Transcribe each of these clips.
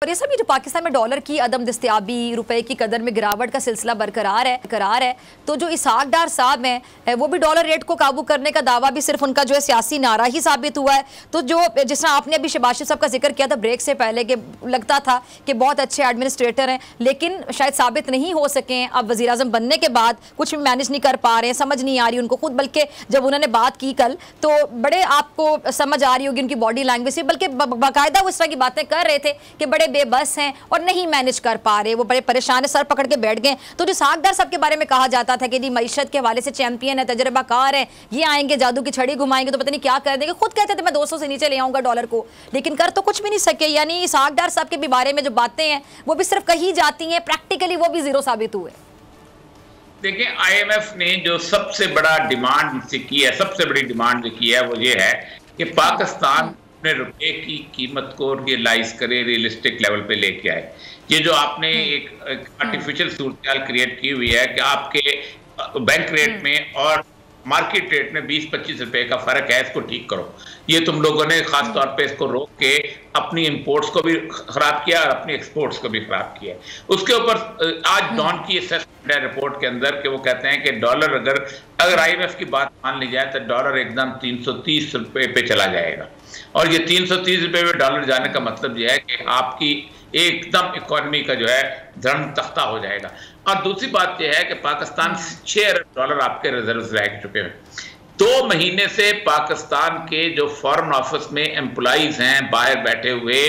और ये सब जो पाकिस्तान में डॉलर की अदम दस्तयाबी, रुपए की कदर में गिरावट का सिलसिला बरकरार है। तो जो इसहाक डार साहब हैं वो भी डॉलर रेट को काबू करने का दावा भी सिर्फ उनका जो है सियासी नारा ही साबित हुआ है। तो जो जिस तरह आपने अभी शहबाज शरीफ साहब का जिक्र किया था ब्रेक से पहले कि लगता था कि बहुत अच्छे एडमिनिस्ट्रेटर हैं, लेकिन शायद साबित नहीं हो सके। अब वज़ीर आज़म बनने के बाद कुछ भी मैनेज नहीं कर पा रहे हैं, समझ नहीं आ रही उनको खुद, बल्कि जब उन्होंने बात की कल तो बड़े आपको समझ आ रही होगी उनकी बॉडी लैंग्वेज से, बल्कि बाकायदा वो इस तरह की बातें कर रहे थे कि बड़े बेबस हैं और नहीं मैनेज कर पा रहे, वो बड़े परेशान है, सर पकड़ के बैठ गए। तो जो इसहाक डार साहब के बारे में कहा जाता था कि जी मईशत के हवाले से चैंपियन है, तजर्बाकार है, ये आएंगे जादू की छड़ी घुमाएंगे तो पता नहीं क्या कर देंगे, खुद कहते थे मैं 200 से नीचे ले आऊंगा डॉलर को, लेकिन कर तो कुछ भी नहीं सके। यानी इसहाक डार साहब के भी बारे में जो बातें हैं वो भी सिर्फ कही जाती हैं, प्रैक्टिकली वो भी जीरो साबित हुए। देखिए, आईएमएफ ने जो सबसे बड़ा डिमांड से की है, सबसे बड़ी डिमांड जो की है वो ये है कि पाकिस्तान अपने रुपए की कीमत को रियलाइज करे, रियलिस्टिक लेवल पे लेके आए। ये जो आपने एक आर्टिफिशियल सूरत क्रिएट की हुई है कि आपके बैंक रेट में और मार्केट रेट में 20-25 रुपए का फर्क है, इसको ठीक करो। ये तुम लोगों ने खास तौर पे इसको रोक के अपनी इंपोर्ट्स को भी खराब किया और अपनी एक्सपोर्ट्स को भी खराब किया। उसके ऊपर आज डॉन की असेसमेंट है रिपोर्ट के अंदर कि वो कहते हैं कि डॉलर अगर आईएमएफ की बात मान ली जाए तो डॉलर एकदम 330 रुपए पे चला जाएगा। और ये 330 रुपए पे डॉलर जाने का मतलब यह है कि आपकी एकदम इकोनॉमी का जो है धर्म तख्ता हो जाएगा। और दूसरी बात यह है कि पाकिस्तान 6 अरब डॉलर आपके रिजर्व रह चुके हैं। 2 महीने से पाकिस्तान के जो फॉरेन ऑफिस में एम्प्लॉइज हैं बाहर बैठे हुए,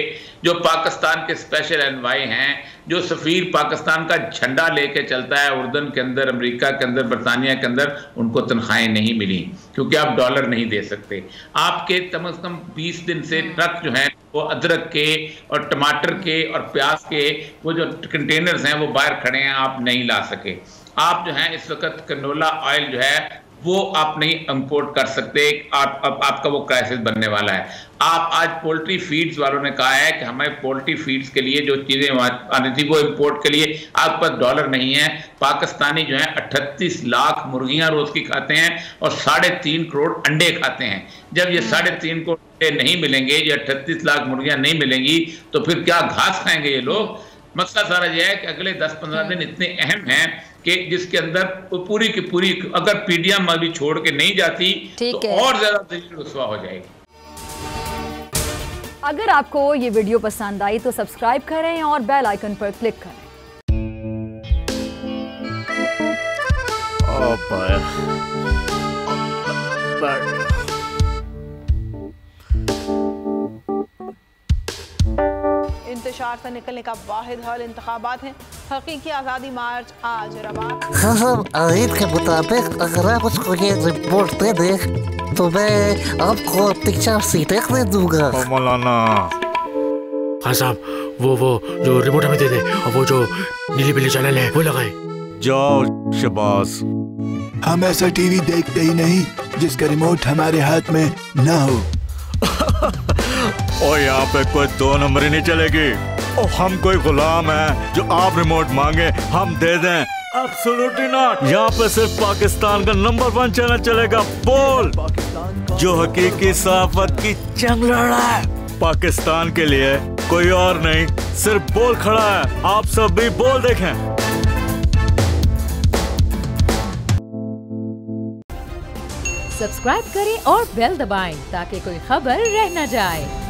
जो पाकिस्तान के स्पेशल एनवाई हैं, जो सफीर पाकिस्तान का झंडा लेके चलता है उर्दन के अंदर, अमेरिका के अंदर, बरतानिया के अंदर, उनको तनख्वाहें नहीं मिली क्योंकि आप डॉलर नहीं दे सकते। आपके कम से कम 20 दिन से ट्रक जो हैं वो अदरक के और टमाटर के और प्याज के वो जो कंटेनर्स हैं वो बाहर खड़े हैं, आप नहीं ला सके। आप जो है इस वक्त कनोला ऑयल जो है वो आप नहीं इंपोर्ट कर सकते। आपका वो क्राइसिस बनने वाला है। आप आज पोल्ट्री फीड्स वालों ने कहा है कि हमें पोल्ट्री फीड्स के लिए जो चीजें आनी थी वो इंपोर्ट के लिए आपके पास डॉलर नहीं है। पाकिस्तानी जो है 38 लाख मुर्गियां रोज की खाते हैं और 3.5 करोड़ अंडे खाते हैं। जब ये 3.5 करोड़ अंडे नहीं मिलेंगे, ये 38 लाख मुर्गियां नहीं मिलेंगी, तो फिर क्या घास खाएंगे ये लोग? मसला सारा यह है कि अगले 10-15 दिन इतने अहम हैं कि जिसके अंदर पूरी की पूरी अगर पीडीएम अभी छोड़ के नहीं जाती तो और ज्यादा दिल रुस्वा हो जाएगी। अगर आपको ये वीडियो पसंद आई तो सब्सक्राइब करें और बेल आइकन पर क्लिक करें। इंतशार से निकलने का वाहिद हल इंतखाबात हैं। हकीकी आज़ादी मार्च आज रवा। आयत के मुताबिक अगर आप उसको ये रिपोर्ट दे दे तो मैं आपको 3-4 सीटें दे दूंगा। मौलाना हाँ साहब, वो जो रिपोर्ट हमें दे दे और वो जो नीली पीली चैनल है वो लगाए। जाओ शहबाज, हम ऐसा टीवी देखते ही नहीं जिसका रिमोट हमारे हाथ में ना हो। और यहाँ पे कोई 2 नंबरी नहीं चलेगी। और हम कोई गुलाम है जो आप रिमोट मांगे हम दे दें? Absolutely not. यहाँ पे सिर्फ पाकिस्तान का नंबर 1 चैनल चलेगा, बोल, जो हकीकी सहाफत की जंग लड़ रहा है। पाकिस्तान के लिए कोई और नहीं, सिर्फ बोल खड़ा है। आप सब भी बोल देखें। सब्सक्राइब करें और बेल दबाएं ताकि कोई खबर रह न जाए।